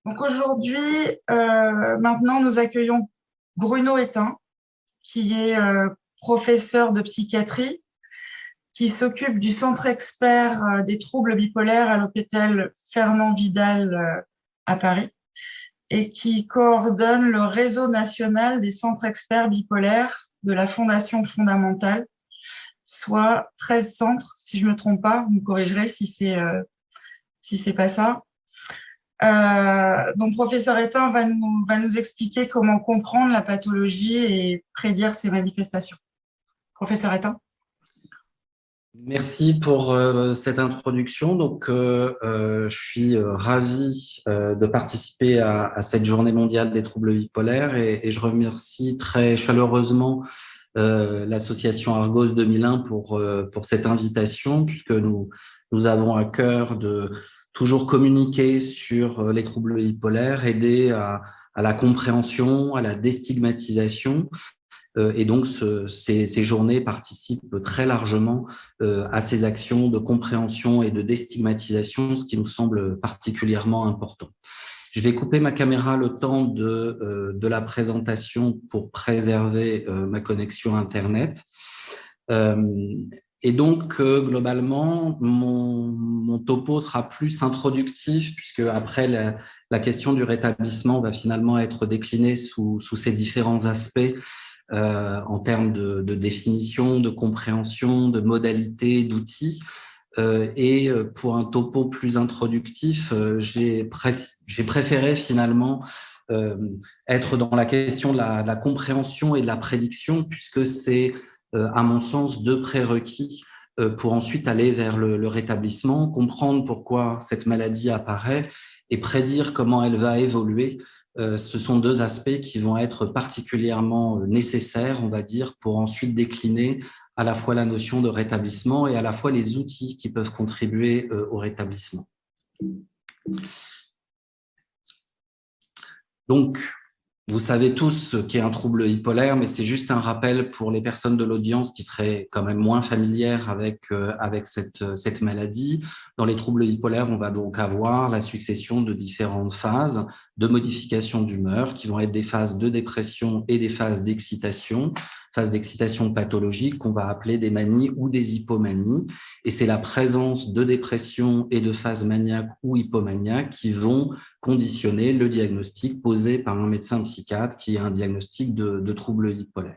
Donc aujourd'hui, maintenant, nous accueillons Bruno Étain, qui est professeur de psychiatrie, qui s'occupe du centre expert des troubles bipolaires à l'hôpital Fernand Vidal à Paris et qui coordonne le réseau national des centres experts bipolaires de la Fondation fondamentale, soit 13 centres, si je me trompe pas, vous me corrigerez si c'est pas ça. Donc, professeur Étain va nous expliquer comment comprendre la pathologie et prédire ses manifestations. Professeur Étain. Merci pour cette introduction. Donc, je suis ravi de participer à cette journée mondiale des troubles bipolaires et je remercie très chaleureusement l'association Argos 2001 pour cette invitation, puisque nous avons à cœur de toujours communiquer sur les troubles bipolaires, aider à la compréhension, à la déstigmatisation. Et donc, ces journées participent très largement à ces actions de compréhension et de déstigmatisation, ce qui nous semble particulièrement important. Je vais couper ma caméra le temps de la présentation pour préserver ma connexion Internet. Et donc, globalement, mon topo sera plus introductif, puisque après, la question du rétablissement va finalement être déclinée sous ces différents aspects en termes de définition, de compréhension, de modalités, d'outils. Et pour un topo plus introductif, j'ai préféré finalement être dans la question de la compréhension et de la prédiction, puisque c'est, à mon sens, deux prérequis pour ensuite aller vers le rétablissement, comprendre pourquoi cette maladie apparaît et prédire comment elle va évoluer. Ce sont deux aspects qui vont être particulièrement nécessaires, on va dire, pour ensuite décliner à la fois la notion de rétablissement et à la fois les outils qui peuvent contribuer au rétablissement. Donc, vous savez tous ce qu'est un trouble bipolaire, mais c'est juste un rappel pour les personnes de l'audience qui seraient quand même moins familières avec cette maladie. Dans les troubles bipolaires, on va donc avoir la succession de différentes phases de modification d'humeur qui vont être des phases de dépression et des phases d'excitation pathologique qu'on va appeler des manies ou des hypomanies. Et c'est la présence de dépression et de phases maniaques ou hypomaniaques qui vont conditionner le diagnostic posé par un médecin psychiatre qui est un diagnostic de trouble bipolaire.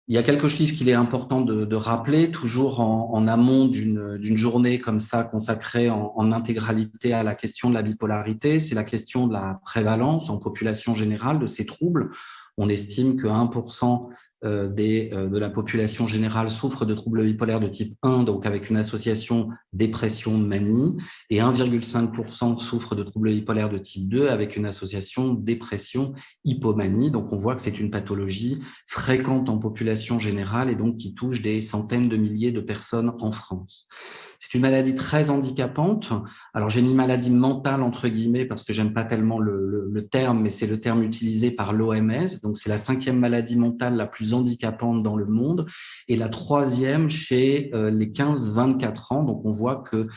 Il y a quelques chiffres qu'il est important de rappeler, toujours en amont d'une journée comme ça consacrée en intégralité à la question de la bipolarité. C'est la question de la prévalence en population générale de ces troubles. On estime que 1% de la population générale souffre de troubles bipolaires de type 1, donc avec une association dépression-manie, et 1,5% souffre de troubles bipolaires de type 2 avec une association dépression-hypomanie. Donc on voit que c'est une pathologie fréquente en population générale et donc qui touche des centaines de milliers de personnes en France. C'est une maladie très handicapante. Alors, j'ai mis maladie mentale entre guillemets parce que j'aime pas tellement le terme, mais c'est le terme utilisé par l'OMS. Donc, c'est la 5e maladie mentale la plus handicapante dans le monde et la 3e chez les 15-24 ans. Donc, on voit que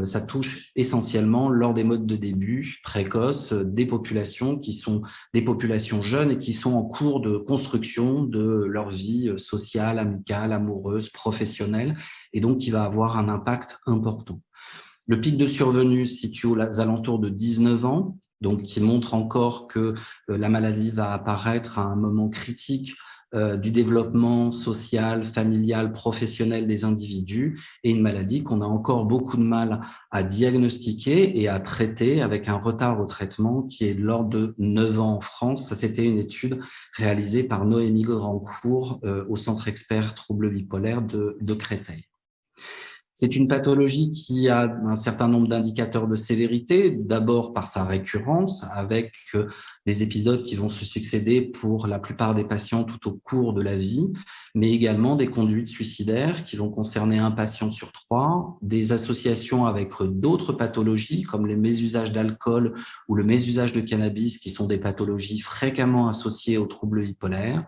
ça touche essentiellement lors des modes de début précoces des populations qui sont des populations jeunes et qui sont en cours de construction de leur vie sociale, amicale, amoureuse, professionnelle et donc qui va avoir un impact important. Le pic de survenue se situe aux alentours de 19 ans, donc qui montre encore que la maladie va apparaître à un moment critique du développement social, familial, professionnel des individus et une maladie qu'on a encore beaucoup de mal à diagnostiquer et à traiter avec un retard au traitement qui est de l'ordre de 9 ans en France. Ça, c'était une étude réalisée par Noémie Grandcourt au Centre expert troubles bipolaires de Créteil. C'est une pathologie qui a un certain nombre d'indicateurs de sévérité, d'abord par sa récurrence, avec des épisodes qui vont se succéder pour la plupart des patients tout au cours de la vie, mais également des conduites suicidaires qui vont concerner un patient sur 3, des associations avec d'autres pathologies comme le mésusage d'alcool ou le mésusage de cannabis, qui sont des pathologies fréquemment associées aux troubles bipolaires,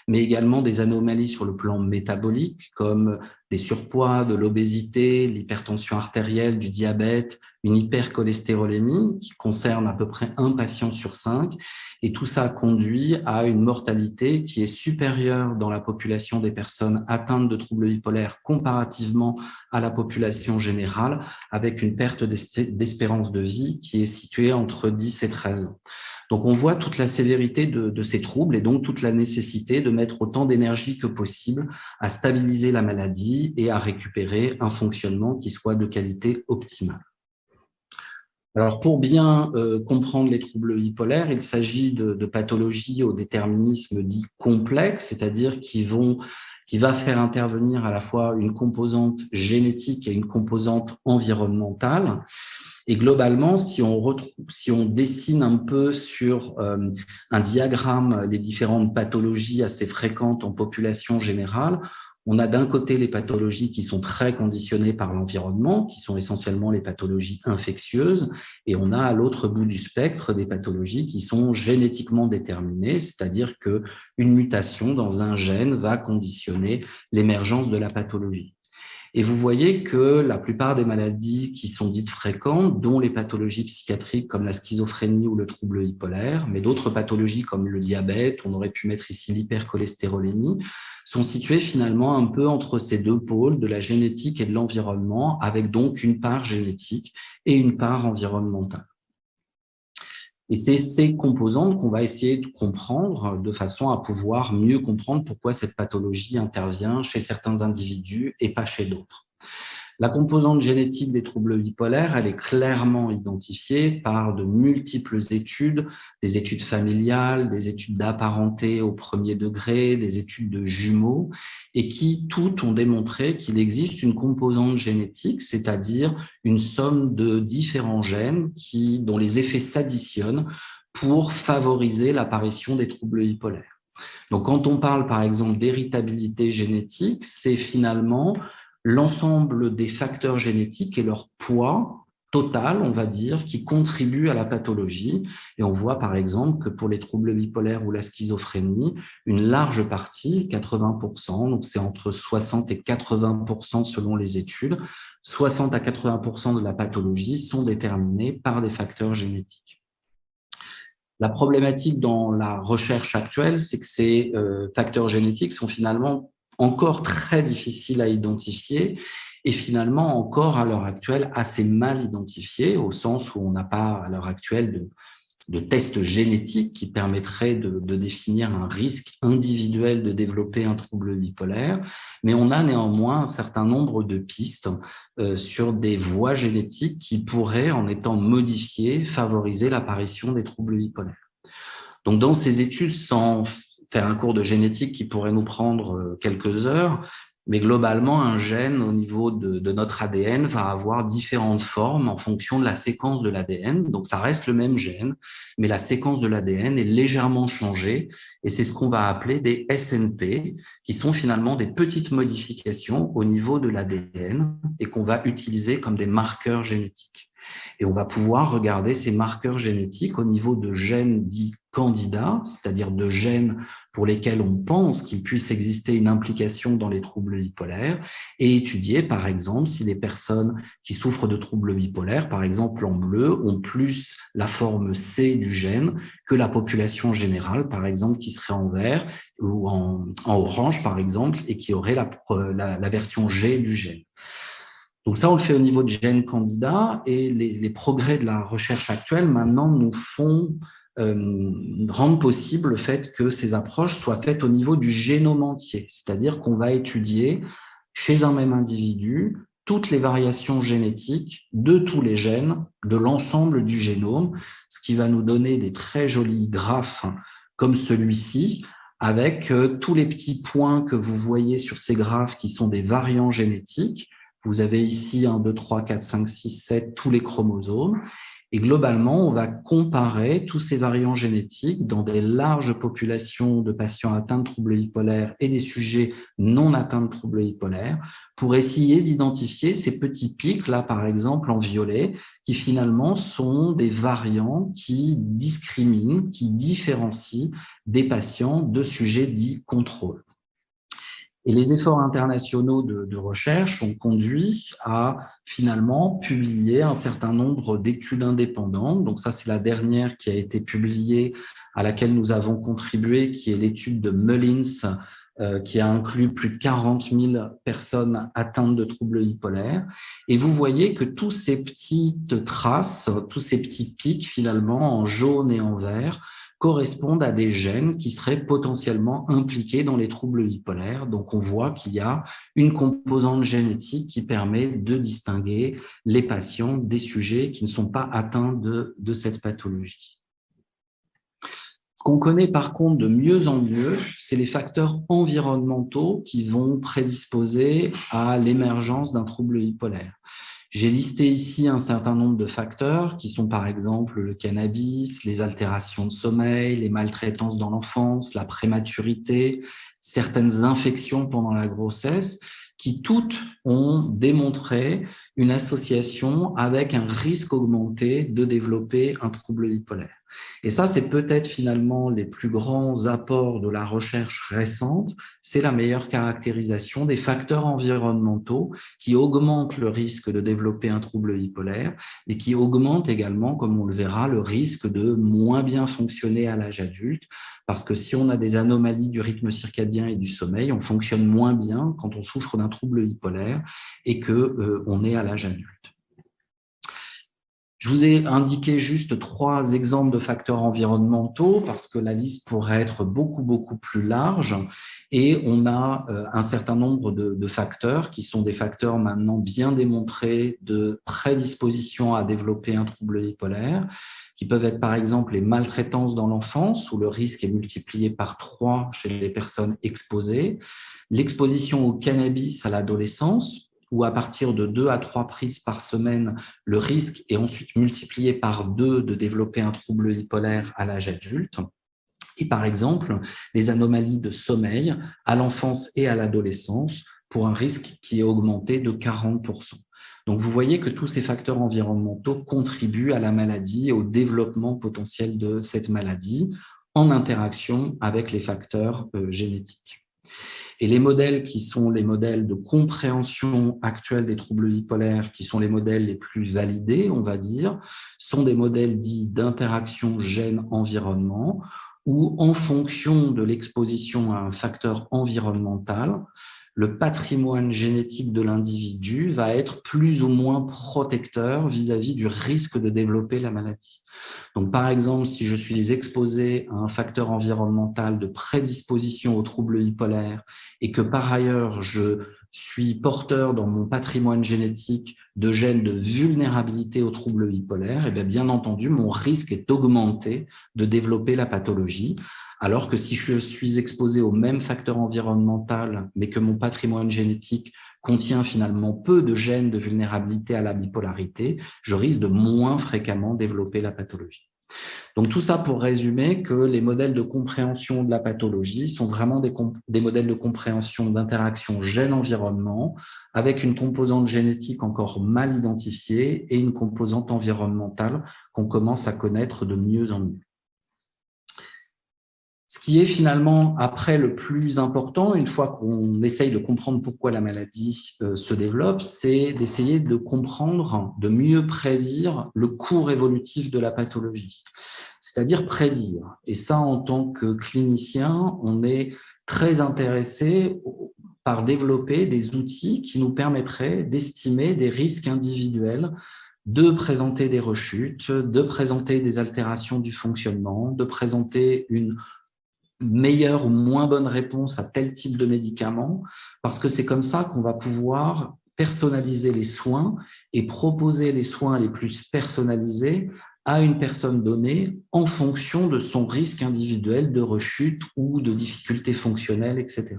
mais également des anomalies sur le plan métabolique comme des surpoids, de l'obésité, l'hypertension artérielle, du diabète, une hypercholestérolémie qui concerne à peu près un patient sur 5. Et tout ça conduit à une mortalité qui est supérieure dans la population des personnes atteintes de troubles bipolaires comparativement à la population générale, avec une perte d'espérance de vie qui est située entre 10 et 13 ans. Donc, on voit toute la sévérité de ces troubles et donc toute la nécessité de mettre autant d'énergie que possible à stabiliser la maladie et à récupérer un fonctionnement qui soit de qualité optimale. Alors, pour bien comprendre les troubles bipolaires, il s'agit de pathologies au déterminisme dit complexe, c'est-à-dire qui va faire intervenir à la fois une composante génétique et une composante environnementale. Et globalement, si on dessine un peu sur un diagramme les différentes pathologies assez fréquentes en population générale, on a d'un côté les pathologies qui sont très conditionnées par l'environnement, qui sont essentiellement les pathologies infectieuses, et on a à l'autre bout du spectre des pathologies qui sont génétiquement déterminées, c'est-à-dire qu'une mutation dans un gène va conditionner l'émergence de la pathologie. Et vous voyez que la plupart des maladies qui sont dites fréquentes, dont les pathologies psychiatriques comme la schizophrénie ou le trouble bipolaire, mais d'autres pathologies comme le diabète, on aurait pu mettre ici l'hypercholestérolémie, sont situées finalement un peu entre ces deux pôles de la génétique et de l'environnement, avec donc une part génétique et une part environnementale. Et c'est ces composantes qu'on va essayer de comprendre de façon à pouvoir mieux comprendre pourquoi cette pathologie intervient chez certains individus et pas chez d'autres. La composante génétique des troubles bipolaires, elle est clairement identifiée par de multiples études, des études familiales, des études d'apparenté au premier degré, des études de jumeaux, et qui toutes ont démontré qu'il existe une composante génétique, c'est-à-dire une somme de différents gènes dont les effets s'additionnent pour favoriser l'apparition des troubles bipolaires. Donc, quand on parle par exemple d'héritabilité génétique, c'est finalement l'ensemble des facteurs génétiques et leur poids total, on va dire, qui contribuent à la pathologie. Et on voit par exemple que pour les troubles bipolaires ou la schizophrénie, une large partie, 80%, donc c'est entre 60 et 80% selon les études, 60 à 80% de la pathologie sont déterminés par des facteurs génétiques. La problématique dans la recherche actuelle, c'est que ces facteurs génétiques sont finalement encore très difficiles à identifier et finalement encore à l'heure actuelle assez mal identifiés, au sens où on n'a pas à l'heure actuelle de tests génétiques qui permettraient de définir un risque individuel de développer un trouble bipolaire, mais on a néanmoins un certain nombre de pistes sur des voies génétiques qui pourraient, en étant modifiées, favoriser l'apparition des troubles bipolaires. Donc, dans ces études, sans faire un cours de génétique qui pourrait nous prendre quelques heures, mais globalement, un gène au niveau de notre ADN va avoir différentes formes en fonction de la séquence de l'ADN. Donc, ça reste le même gène, mais la séquence de l'ADN est légèrement changée et c'est ce qu'on va appeler des SNP, qui sont finalement des petites modifications au niveau de l'ADN et qu'on va utiliser comme des marqueurs génétiques. Et on va pouvoir regarder ces marqueurs génétiques au niveau de gènes dits candidats, c'est-à-dire de gènes pour lesquels on pense qu'il puisse exister une implication dans les troubles bipolaires, et étudier, par exemple, si les personnes qui souffrent de troubles bipolaires, par exemple en bleu, ont plus la forme C du gène que la population générale, par exemple, qui serait en vert ou en orange, par exemple, et qui aurait la version G du gène. Donc ça, on le fait au niveau de gènes candidats et les progrès de la recherche actuelle maintenant nous font rendre possible le fait que ces approches soient faites au niveau du génome entier, c'est-à-dire qu'on va étudier chez un même individu toutes les variations génétiques de tous les gènes, de l'ensemble du génome, ce qui va nous donner des très jolis graphes comme celui-ci, avec tous les petits points que vous voyez sur ces graphes qui sont des variants génétiques. Vous avez ici 1, 2, 3, 4, 5, 6, 7, tous les chromosomes. Et globalement, on va comparer tous ces variants génétiques dans des larges populations de patients atteints de troubles bipolaires et des sujets non atteints de troubles bipolaires pour essayer d'identifier ces petits pics, là par exemple en violet, qui finalement sont des variants qui discriminent, qui différencient des patients de sujets dits contrôle. Et les efforts internationaux de recherche ont conduit à finalement publier un certain nombre d'études indépendantes. Donc ça, c'est la dernière qui a été publiée, à laquelle nous avons contribué, qui est l'étude de Mullins, qui a inclus plus de 40 000 personnes atteintes de troubles bipolaires. Et vous voyez que tous ces petites traces, tous ces petits pics finalement en jaune et en vert, correspondent à des gènes qui seraient potentiellement impliqués dans les troubles bipolaires. Donc, on voit qu'il y a une composante génétique qui permet de distinguer les patients des sujets qui ne sont pas atteints de cette pathologie. Ce qu'on connaît par contre de mieux en mieux, c'est les facteurs environnementaux qui vont prédisposer à l'émergence d'un trouble bipolaire. J'ai listé ici un certain nombre de facteurs qui sont par exemple le cannabis, les altérations de sommeil, les maltraitances dans l'enfance, la prématurité, certaines infections pendant la grossesse, qui toutes ont démontré une association avec un risque augmenté de développer un trouble bipolaire. Et ça, c'est peut-être finalement les plus grands apports de la recherche récente, c'est la meilleure caractérisation des facteurs environnementaux qui augmentent le risque de développer un trouble bipolaire, mais qui augmentent également, comme on le verra, le risque de moins bien fonctionner à l'âge adulte, parce que si on a des anomalies du rythme circadien et du sommeil, on fonctionne moins bien quand on souffre d'un trouble bipolaire et qu'on est à l'âge adulte. Je vous ai indiqué juste 3 exemples de facteurs environnementaux parce que la liste pourrait être beaucoup plus large et on a un certain nombre de facteurs qui sont des facteurs maintenant bien démontrés de prédisposition à développer un trouble bipolaire, qui peuvent être par exemple les maltraitances dans l'enfance où le risque est multiplié par 3 chez les personnes exposées, l'exposition au cannabis à l'adolescence, où à partir de 2 à 3 prises par semaine, le risque est ensuite multiplié par 2 de développer un trouble bipolaire à l'âge adulte. Et par exemple, les anomalies de sommeil à l'enfance et à l'adolescence, pour un risque qui est augmenté de 40%. Donc, vous voyez que tous ces facteurs environnementaux contribuent à la maladie et au développement potentiel de cette maladie en interaction avec les facteurs génétiques. Et les modèles qui sont les modèles de compréhension actuelle des troubles bipolaires, qui sont les modèles les plus validés, on va dire, sont des modèles dits d'interaction gène-environnement, où en fonction de l'exposition à un facteur environnemental, le patrimoine génétique de l'individu va être plus ou moins protecteur vis-à-vis du risque de développer la maladie. Donc, par exemple, si je suis exposé à un facteur environnemental de prédisposition au trouble bipolaire et que par ailleurs, je suis porteur dans mon patrimoine génétique de gènes de vulnérabilité au trouble bipolaire, et bien entendu, mon risque est augmenté de développer la pathologie. Alors que si je suis exposé au même facteur environnemental, mais que mon patrimoine génétique contient finalement peu de gènes de vulnérabilité à la bipolarité, je risque de moins fréquemment développer la pathologie. Donc tout ça pour résumer que les modèles de compréhension de la pathologie sont vraiment des modèles de compréhension d'interaction gène-environnement avec une composante génétique encore mal identifiée et une composante environnementale qu'on commence à connaître de mieux en mieux. Ce qui est finalement après le plus important, une fois qu'on essaye de comprendre pourquoi la maladie se développe, c'est d'essayer de comprendre, de mieux prédire le cours évolutif de la pathologie, c'est-à-dire prédire. Et ça, en tant que clinicien, on est très intéressé par développer des outils qui nous permettraient d'estimer des risques individuels, de présenter des rechutes, de présenter des altérations du fonctionnement, de présenter une meilleure ou moins bonne réponse à tel type de médicament, parce que c'est comme ça qu'on va pouvoir personnaliser les soins et proposer les soins les plus personnalisés à une personne donnée en fonction de son risque individuel de rechute ou de difficultés fonctionnelles, etc.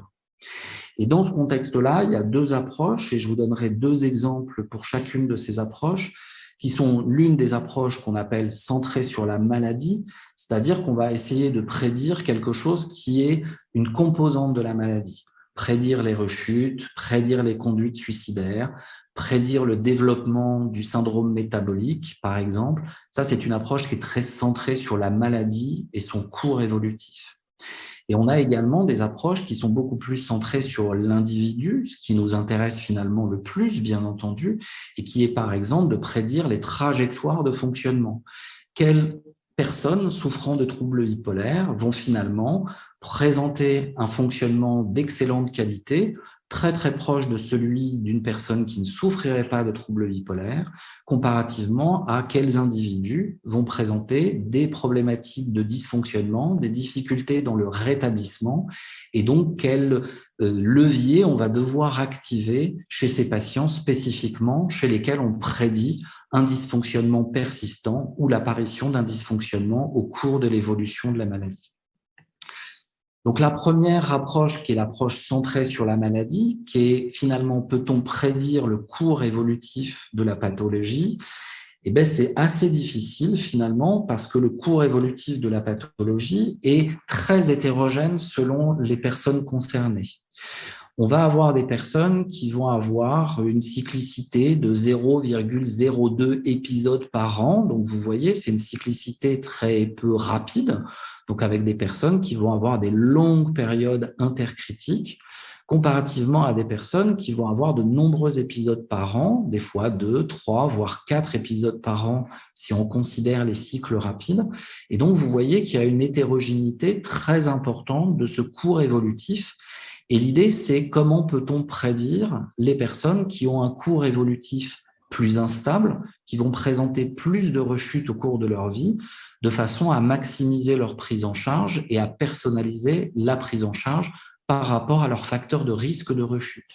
Et dans ce contexte-là, il y a 2 approches, et je vous donnerai 2 exemples pour chacune de ces approches, qui sont l'une des approches qu'on appelle centrée sur la maladie, c'est-à-dire qu'on va essayer de prédire quelque chose qui est une composante de la maladie. Prédire les rechutes, prédire les conduites suicidaires, prédire le développement du syndrome métabolique, par exemple. Ça, c'est une approche qui est très centrée sur la maladie et son cours évolutif. Et on a également des approches qui sont beaucoup plus centrées sur l'individu, ce qui nous intéresse finalement le plus, bien entendu, et qui est par exemple de prédire les trajectoires de fonctionnement. Quelles personnes souffrant de troubles bipolaires vont finalement présenter un fonctionnement d'excellente qualité, très très proche de celui d'une personne qui ne souffrirait pas de troubles bipolaires, comparativement à quels individus vont présenter des problématiques de dysfonctionnement, des difficultés dans le rétablissement, et donc quel levier on va devoir activer chez ces patients spécifiquement, chez lesquels on prédit un dysfonctionnement persistant ou l'apparition d'un dysfonctionnement au cours de l'évolution de la maladie. Donc la première approche, qui est l'approche centrée sur la maladie, qui est finalement, peut-on prédire le cours évolutif de la pathologie? Eh bien, c'est assez difficile finalement parce que le cours évolutif de la pathologie est très hétérogène selon les personnes concernées. On va avoir des personnes qui vont avoir une cyclicité de 0,02 épisodes par an. Donc, vous voyez, c'est une cyclicité très peu rapide. Donc, avec des personnes qui vont avoir des longues périodes intercritiques, comparativement à des personnes qui vont avoir de nombreux épisodes par an, des fois 2, 3, voire 4 épisodes par an, si on considère les cycles rapides. Et donc, vous voyez qu'il y a une hétérogénéité très importante de ce cours évolutif. Et l'idée, c'est comment peut-on prédire les personnes qui ont un cours évolutif plus instable, qui vont présenter plus de rechutes au cours de leur vie, de façon à maximiser leur prise en charge et à personnaliser la prise en charge par rapport à leurs facteurs de risque de rechute.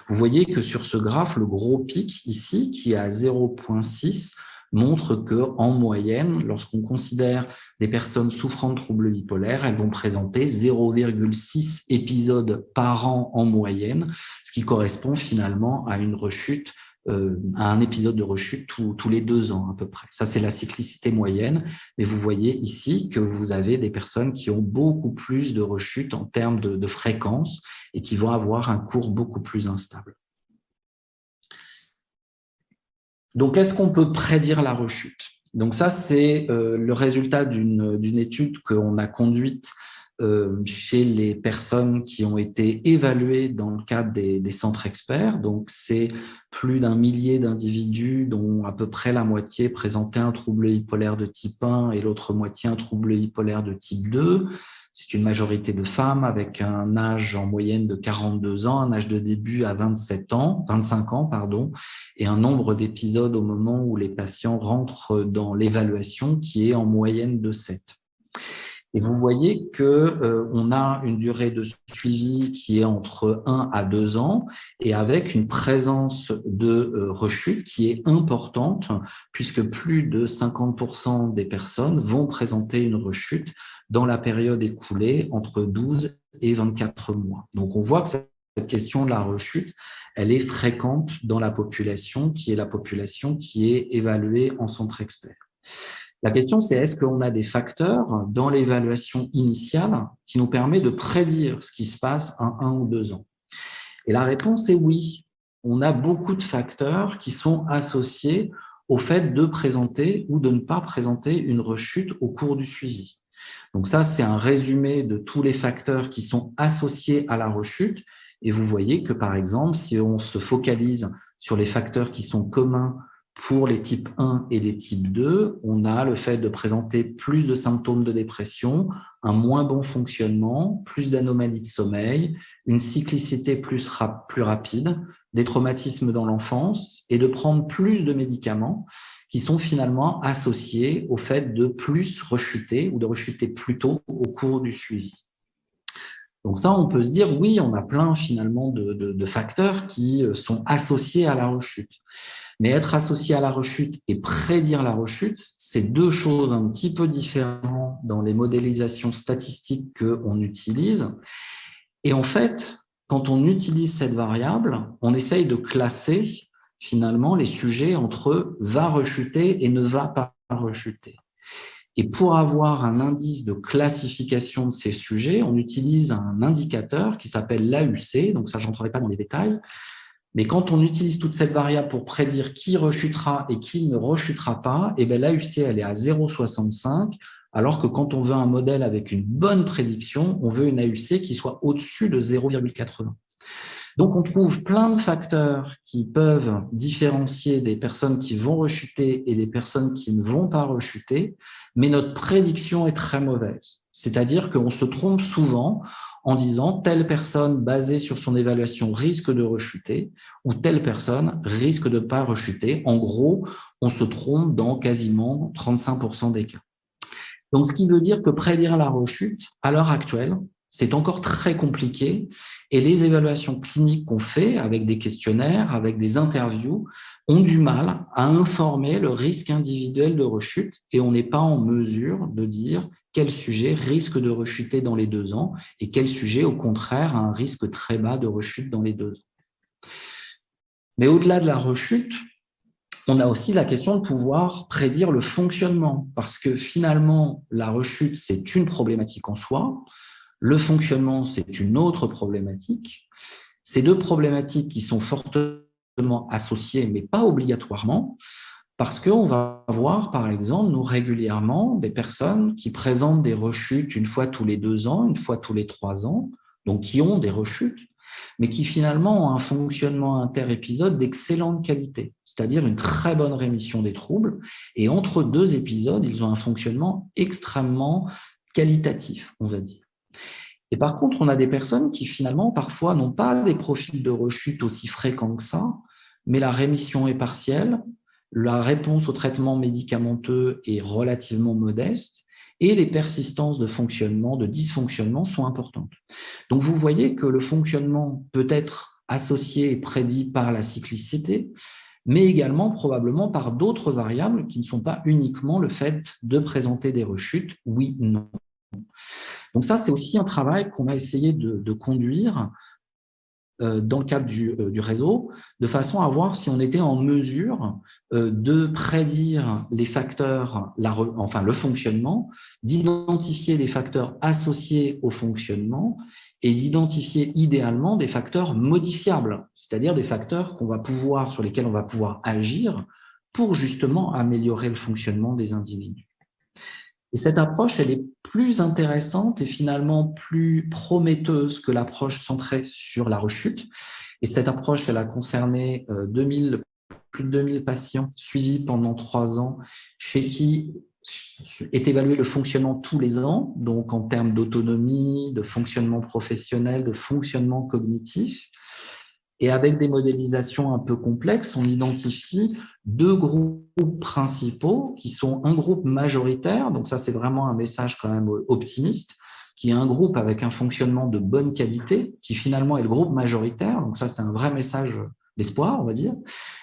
Vous voyez que sur ce graphe, le gros pic ici, qui est à 0,6, montre qu'en moyenne, lorsqu'on considère des personnes souffrant de troubles bipolaires, elles vont présenter 0,6 épisodes par an en moyenne, ce qui correspond finalement à une rechute, à un épisode de rechute tous les 2 ans à peu près. Ça, c'est la cyclicité moyenne, mais vous voyez ici que vous avez des personnes qui ont beaucoup plus de rechutes en termes de fréquence et qui vont avoir un cours beaucoup plus instable. Donc, est-ce qu'on peut prédire la rechute? Donc ça, c'est le résultat d'une étude qu'on a conduite chez les personnes qui ont été évaluées dans le cadre des centres experts. Donc, c'est plus d'1 millier d'individus dont à peu près la moitié présentaient un trouble bipolaire de type 1 et l'autre moitié un trouble bipolaire de type 2. C'est une majorité de femmes avec un âge en moyenne de 42 ans, un âge de début à 25 ans, et un nombre d'épisodes au moment où les patients rentrent dans l'évaluation qui est en moyenne de 7. Et vous voyez qu'on a une durée de suivi qui est entre 1 à 2 ans et avec une présence de rechute qui est importante puisque plus de 50% des personnes vont présenter une rechute dans la période écoulée entre 12 et 24 mois. Donc, on voit que cette question de la rechute, elle est fréquente dans la population qui est évaluée en centre expert. La question, c'est est-ce qu'on a des facteurs dans l'évaluation initiale qui nous permet de prédire ce qui se passe en 1 ou 2 ans? Et la réponse est oui. On a beaucoup de facteurs qui sont associés au fait de présenter ou de ne pas présenter une rechute au cours du suivi. Donc ça, c'est un résumé de tous les facteurs qui sont associés à la rechute. Et vous voyez que, par exemple, si on se focalise sur les facteurs qui sont communs pour les types 1 et les types 2, on a le fait de présenter plus de symptômes de dépression, un moins bon fonctionnement, plus d'anomalies de sommeil, une cyclicité plus rapide, des traumatismes dans l'enfance et de prendre plus de médicaments qui sont finalement associés au fait de plus rechuter ou de rechuter plus tôt au cours du suivi. Donc ça, on peut se dire, oui, on a plein finalement de facteurs qui sont associés à la rechute. Mais être associé à la rechute et prédire la rechute, c'est 2 choses un petit peu différentes dans les modélisations statistiques qu'on utilise. Et en fait, quand on utilise cette variable, on essaye de classer finalement les sujets entre va rechuter et ne va pas rechuter. Et pour avoir un indice de classification de ces sujets, on utilise un indicateur qui s'appelle l'AUC, donc ça, je n'entrerai pas dans les détails. Mais quand on utilise toute cette variable pour prédire qui rechutera et qui ne rechutera pas, eh bien l'AUC, elle est à 0,65. alors que quand on veut un modèle avec une bonne prédiction, on veut une AUC qui soit au-dessus de 0,80. Donc, on trouve plein de facteurs qui peuvent différencier des personnes qui vont rechuter et des personnes qui ne vont pas rechuter, mais notre prédiction est très mauvaise. C'est-à-dire qu'on se trompe souvent en disant telle personne basée sur son évaluation risque de rechuter ou telle personne risque de ne pas rechuter. En gros, on se trompe dans quasiment 35% des cas. Donc, ce qui veut dire que prédire la rechute, à l'heure actuelle, c'est encore très compliqué et les évaluations cliniques qu'on fait avec des questionnaires, avec des interviews, ont du mal à informer le risque individuel de rechute et on n'est pas en mesure de dire quel sujet risque de rechuter dans les 2 ans et quel sujet, au contraire, a un risque très bas de rechute dans les 2 ans. Mais au-delà de la rechute, on a aussi la question de pouvoir prédire le fonctionnement parce que finalement, la rechute, c'est une problématique en soi. Le fonctionnement, c'est une autre problématique. Ces 2 problématiques qui sont fortement associées, mais pas obligatoirement, parce qu'on va avoir, par exemple, nous régulièrement des personnes qui présentent des rechutes une fois tous les 2 ans, une fois tous les 3 ans, donc qui ont des rechutes, mais qui finalement ont un fonctionnement interépisode d'excellente qualité, c'est-à-dire une très bonne rémission des troubles. Et entre 2 épisodes, ils ont un fonctionnement extrêmement qualitatif, on va dire. Et par contre, on a des personnes qui finalement, parfois, n'ont pas des profils de rechute aussi fréquents que ça, mais la rémission est partielle, la réponse au traitement médicamenteux est relativement modeste et les persistances de fonctionnement, de dysfonctionnement sont importantes. Donc, vous voyez que le fonctionnement peut être associé et prédit par la cyclicité, mais également probablement par d'autres variables qui ne sont pas uniquement le fait de présenter des rechutes, oui, non. Donc ça, c'est aussi un travail qu'on a essayé de conduire dans le cadre du réseau, de façon à voir si on était en mesure de prédire les facteurs, le fonctionnement, d'identifier les facteurs associés au fonctionnement et d'identifier idéalement des facteurs modifiables, c'est-à-dire des facteurs sur lesquels on va pouvoir agir pour justement améliorer le fonctionnement des individus. Et cette approche, elle est plus intéressante et finalement plus prometteuse que l'approche centrée sur la rechute. Et cette approche, elle a concerné plus de 2000 patients suivis pendant 3 ans, chez qui est évalué le fonctionnement tous les ans, donc en termes d'autonomie, de fonctionnement professionnel, de fonctionnement cognitif. Et avec des modélisations un peu complexes, on identifie 2 groupes principaux qui sont un groupe majoritaire, donc ça c'est vraiment un message quand même optimiste, qui est un groupe avec un fonctionnement de bonne qualité, qui finalement est le groupe majoritaire, donc ça c'est un vrai message d'espoir, on va dire,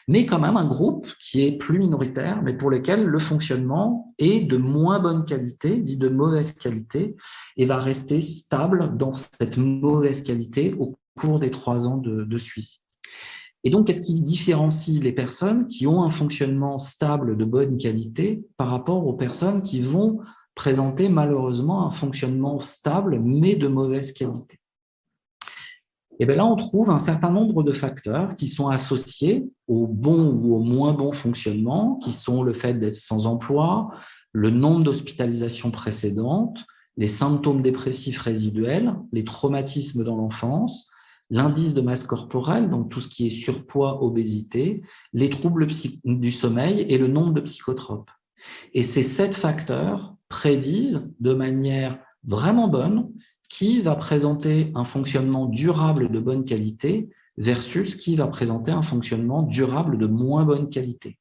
mais quand même un groupe qui est plus minoritaire, mais pour lequel le fonctionnement est de moins bonne qualité, dit de mauvaise qualité, et va rester stable dans cette mauvaise qualité au cours des 3 ans de suivi. Et donc, qu'est-ce qui différencie les personnes qui ont un fonctionnement stable de bonne qualité par rapport aux personnes qui vont présenter malheureusement un fonctionnement stable mais de mauvaise qualité? Et bien là, on trouve un certain nombre de facteurs qui sont associés au bon ou au moins bon fonctionnement, qui sont le fait d'être sans emploi, le nombre d'hospitalisations précédentes, les symptômes dépressifs résiduels, les traumatismes dans l'enfance, l'indice de masse corporelle, donc tout ce qui est surpoids, obésité, les troubles du sommeil et le nombre de psychotropes. Et ces 7 facteurs prédisent de manière vraiment bonne qui va présenter un fonctionnement durable de bonne qualité versus qui va présenter un fonctionnement durable de moins bonne qualité.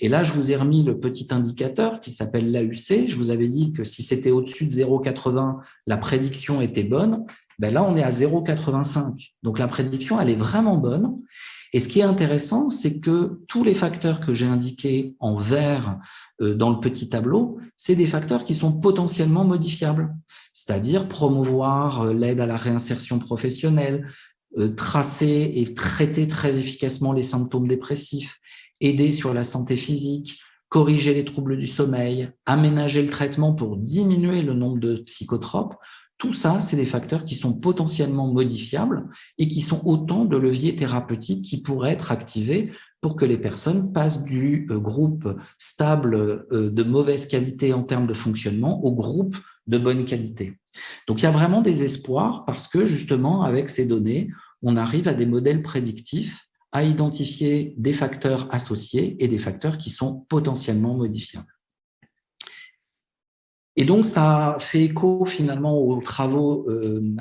Et là, je vous ai remis le petit indicateur qui s'appelle l'AUC. Je vous avais dit que si c'était au-dessus de 0,80, la prédiction était bonne. Ben là, on est à 0,85. Donc, la prédiction, elle est vraiment bonne. Et ce qui est intéressant, c'est que tous les facteurs que j'ai indiqués en vert dans le petit tableau, c'est des facteurs qui sont potentiellement modifiables, c'est-à-dire promouvoir l'aide à la réinsertion professionnelle, tracer et traiter très efficacement les symptômes dépressifs, aider sur la santé physique, corriger les troubles du sommeil, aménager le traitement pour diminuer le nombre de psychotropes. Tout ça, c'est des facteurs qui sont potentiellement modifiables et qui sont autant de leviers thérapeutiques qui pourraient être activés pour que les personnes passent du groupe stable de mauvaise qualité en termes de fonctionnement au groupe de bonne qualité. Donc, il y a vraiment des espoirs parce que, justement, avec ces données, on arrive à des modèles prédictifs, à identifier des facteurs associés et des facteurs qui sont potentiellement modifiables. Et donc, ça fait écho finalement aux travaux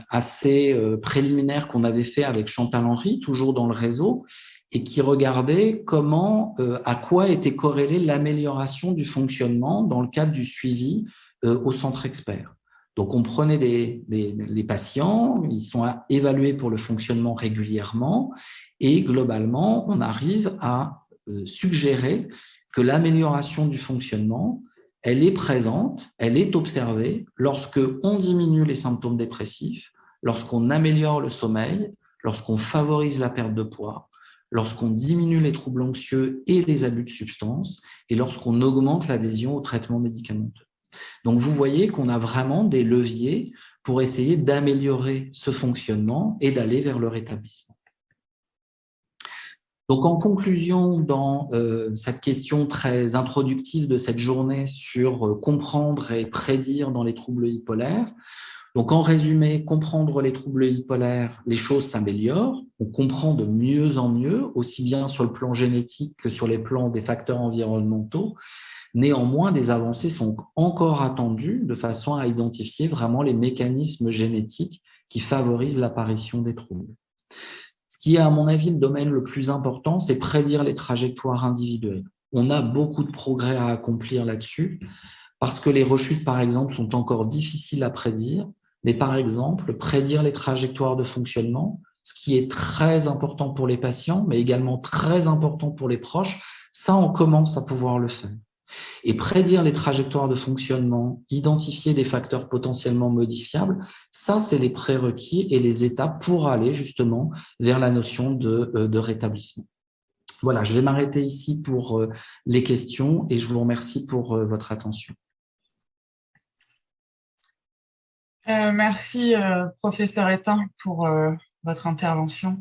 assez préliminaires qu'on avait fait avec Chantal Henry, toujours dans le réseau, et qui regardaient comment, à quoi était corrélée l'amélioration du fonctionnement dans le cadre du suivi au centre expert. Donc, on prenait les patients, ils sont évalués pour le fonctionnement régulièrement, et globalement, on arrive à suggérer que l'amélioration du fonctionnement, elle est présente, elle est observée lorsque on diminue les symptômes dépressifs, lorsqu'on améliore le sommeil, lorsqu'on favorise la perte de poids, lorsqu'on diminue les troubles anxieux et les abus de substances, et lorsqu'on augmente l'adhésion aux traitements médicamenteux. Donc, vous voyez qu'on a vraiment des leviers pour essayer d'améliorer ce fonctionnement et d'aller vers le rétablissement. Donc, en conclusion, dans cette question très introductive de cette journée sur comprendre et prédire dans les troubles bipolaires, donc en résumé, comprendre les troubles bipolaires, les choses s'améliorent, on comprend de mieux en mieux, aussi bien sur le plan génétique que sur les plans des facteurs environnementaux. Néanmoins, des avancées sont encore attendues de façon à identifier vraiment les mécanismes génétiques qui favorisent l'apparition des troubles. Ce qui est, à mon avis, le domaine le plus important, c'est prédire les trajectoires individuelles. On a beaucoup de progrès à accomplir là-dessus, parce que les rechutes, par exemple, sont encore difficiles à prédire, mais par exemple, prédire les trajectoires de fonctionnement, ce qui est très important pour les patients, mais également très important pour les proches, ça, on commence à pouvoir le faire. Et prédire les trajectoires de fonctionnement, identifier des facteurs potentiellement modifiables, ça, c'est les prérequis et les étapes pour aller justement vers la notion de rétablissement. Voilà, je vais m'arrêter ici pour les questions et je vous remercie pour votre attention. Merci, professeur Étain, pour votre intervention.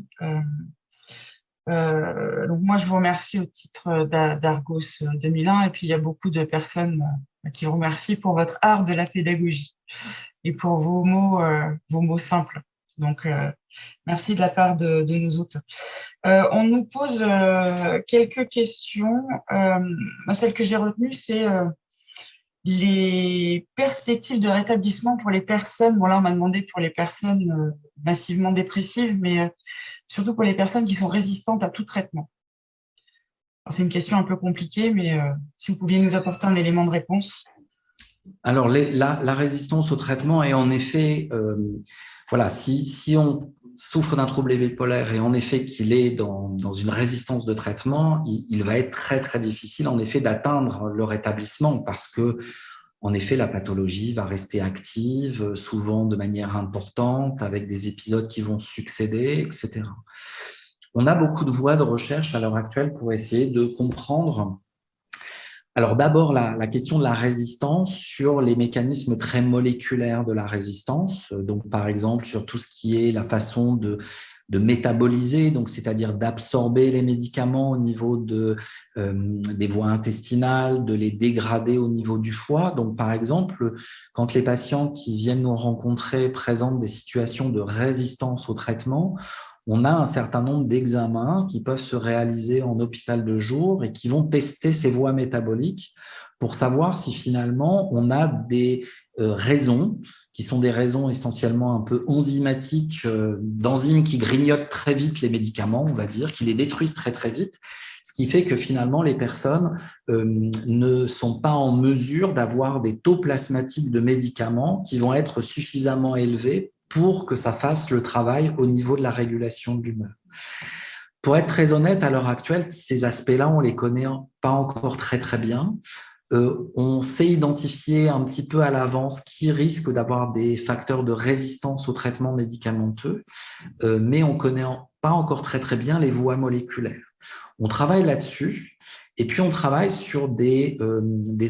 Donc moi, je vous remercie au titre d'Argos 2001, et puis il y a beaucoup de personnes qui vous remercient pour votre art de la pédagogie et pour vos mots simples. Donc, merci de la part de nous autres. On nous pose quelques questions. Celle que j'ai retenue, c'est les perspectives de rétablissement pour les personnes. Bon, là, on m'a demandé pour les personnes massivement dépressives, mais surtout pour les personnes qui sont résistantes à tout traitement. C'est une question un peu compliquée, mais si vous pouviez nous apporter un élément de réponse. Alors, la résistance au traitement est en effet, voilà, si on souffre d'un trouble bipolaire et en effet qu'il est dans une résistance de traitement, il va être très, très difficile en effet d'atteindre le rétablissement parce que, en effet, la pathologie va rester active, souvent de manière importante, avec des épisodes qui vont succéder, etc. On a beaucoup de voies de recherche à l'heure actuelle pour essayer de comprendre. Alors d'abord, la question de la résistance sur les mécanismes très moléculaires de la résistance, donc par exemple sur tout ce qui est la façon de métaboliser, donc c'est-à-dire d'absorber les médicaments au niveau des voies intestinales, de les dégrader au niveau du foie. Donc par exemple, quand les patients qui viennent nous rencontrer présentent des situations de résistance au traitement, on a un certain nombre d'examens qui peuvent se réaliser en hôpital de jour et qui vont tester ces voies métaboliques pour savoir si finalement on a des raisons qui sont des raisons essentiellement un peu enzymatiques, d'enzymes qui grignotent très vite les médicaments, on va dire, qui les détruisent très très vite, ce qui fait que finalement les personnes ne sont pas en mesure d'avoir des taux plasmatiques de médicaments qui vont être suffisamment élevés pour que ça fasse le travail au niveau de la régulation de l'humeur. Pour être très honnête, à l'heure actuelle, ces aspects-là, on ne les connaît pas encore très très bien. On sait identifier un petit peu à l'avance qui risque d'avoir des facteurs de résistance au traitement médicamenteux, mais on ne connaît pas encore très très bien les voies moléculaires. On travaille là-dessus, et puis on travaille sur des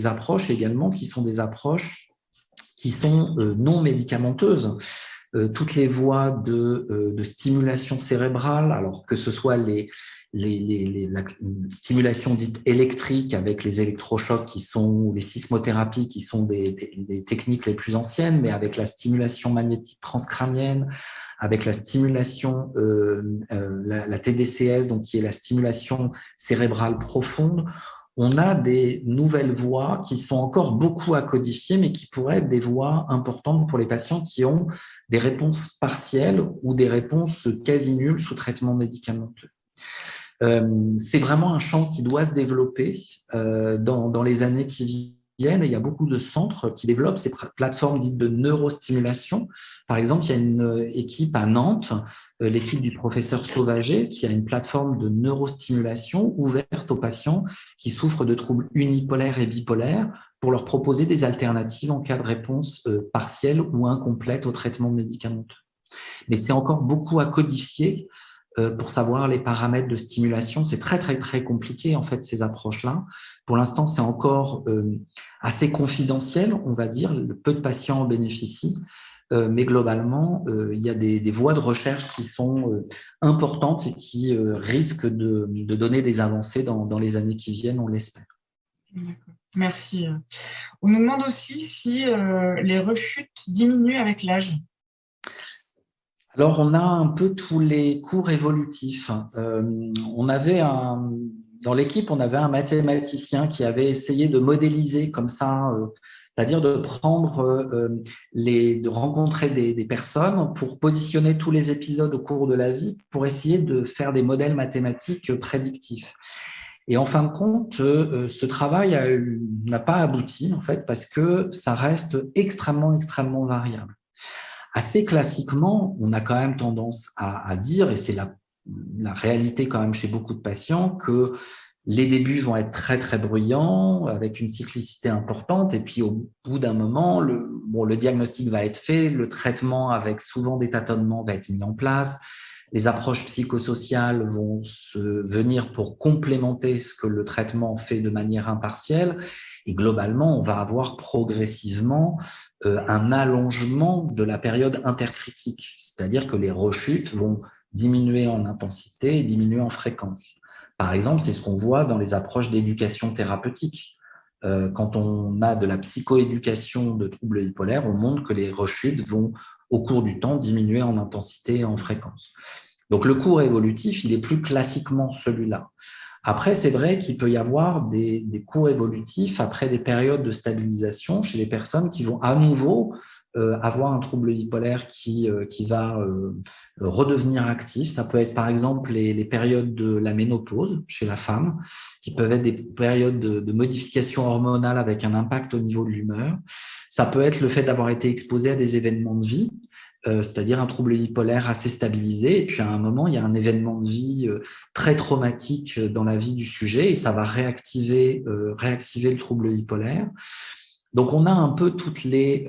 approches également qui sont des approches qui sont non médicamenteuses. Toutes les voies de stimulation cérébrale, alors que ce soit les la stimulation dite électrique avec les électrochocs ou les sismothérapies qui sont des techniques les plus anciennes, mais avec la stimulation magnétique transcrânienne, avec la stimulation, la TDCS, donc qui est la stimulation cérébrale profonde. On a des nouvelles voies qui sont encore beaucoup à codifier, mais qui pourraient être des voies importantes pour les patients qui ont des réponses partielles ou des réponses quasi nulles sous traitement médicamenteux. C'est vraiment un champ qui doit se développer dans les années qui viennent. Et il y a beaucoup de centres qui développent ces plateformes dites de neurostimulation. Par exemple, il y a une équipe à Nantes, l'équipe du professeur Sauvager, qui a une plateforme de neurostimulation ouverte aux patients qui souffrent de troubles unipolaires et bipolaires pour leur proposer des alternatives en cas de réponse partielle ou incomplète au traitement médicamenteux. Mais c'est encore beaucoup à codifier pour savoir les paramètres de stimulation. C'est très, très, très compliqué, en fait, ces approches-là. Pour l'instant, c'est encore assez confidentiel, on va dire. Peu de patients en bénéficient. Mais globalement, il y a des voies de recherche qui sont importantes et qui risquent de donner des avancées dans les années qui viennent, on l'espère. D'accord. Merci. On nous demande aussi si les rechutes diminuent avec l'âge. Alors, on a un peu tous les cours évolutifs. Dans l'équipe, on avait un mathématicien qui avait essayé de modéliser comme ça, c'est-à-dire de de rencontrer des personnes pour positionner tous les épisodes au cours de la vie pour essayer de faire des modèles mathématiques prédictifs. Et en fin de compte, ce travail n'a pas abouti, en fait, parce que ça reste extrêmement, extrêmement variable. Assez classiquement, on a quand même tendance à dire, et c'est la réalité quand même chez beaucoup de patients, que les débuts vont être très, très bruyants, avec une cyclicité importante, et puis au bout d'un moment, le diagnostic va être fait, le traitement avec souvent des tâtonnements va être mis en place, les approches psychosociales vont venir pour complémenter ce que le traitement fait de manière impartielle, et globalement, on va avoir progressivement un allongement de la période intercritique, c'est-à-dire que les rechutes vont diminuer en intensité et diminuer en fréquence. Par exemple, c'est ce qu'on voit dans les approches d'éducation thérapeutique. Quand on a de la psychoéducation de troubles bipolaires, on montre que les rechutes vont, au cours du temps, diminuer en intensité et en fréquence. Donc, le cours évolutif, il est plus classiquement celui-là. Après, c'est vrai qu'il peut y avoir des cours évolutifs après des périodes de stabilisation chez les personnes qui vont à nouveau avoir un trouble bipolaire qui va redevenir actif. Ça peut être par exemple les périodes de la ménopause chez la femme, qui peuvent être des périodes de modification hormonale avec un impact au niveau de l'humeur. Ça peut être le fait d'avoir été exposé à des événements de vie, c'est-à-dire un trouble bipolaire assez stabilisé, et puis à un moment, il y a un événement de vie très traumatique dans la vie du sujet, et ça va réactiver le trouble bipolaire. Donc, on a un peu toutes les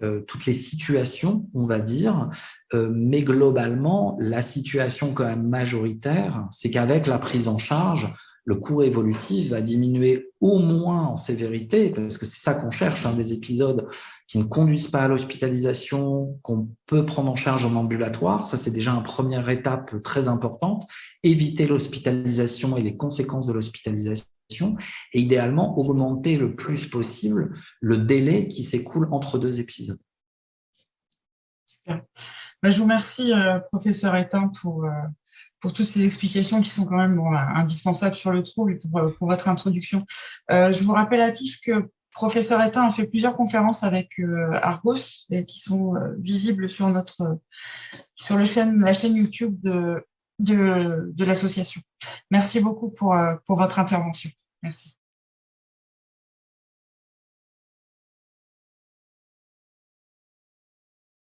situations, on va dire, mais globalement, la situation quand même majoritaire, c'est qu'avec la prise en charge, le cours évolutif va diminuer au moins en sévérité, parce que c'est ça qu'on cherche, des épisodes qui ne conduisent pas à l'hospitalisation, qu'on peut prendre en charge en ambulatoire. Ça, c'est déjà une première étape très importante. Éviter l'hospitalisation et les conséquences de l'hospitalisation, et idéalement augmenter le plus possible le délai qui s'écoule entre deux épisodes. Super. Je vous remercie, professeur Étain, pour toutes ces explications qui sont quand même indispensables sur le trouble et pour votre introduction. Je vous rappelle à tous que professeur Étain a fait plusieurs conférences avec Argos et qui sont visibles sur la chaîne YouTube de l'association. Merci beaucoup pour votre intervention. Merci.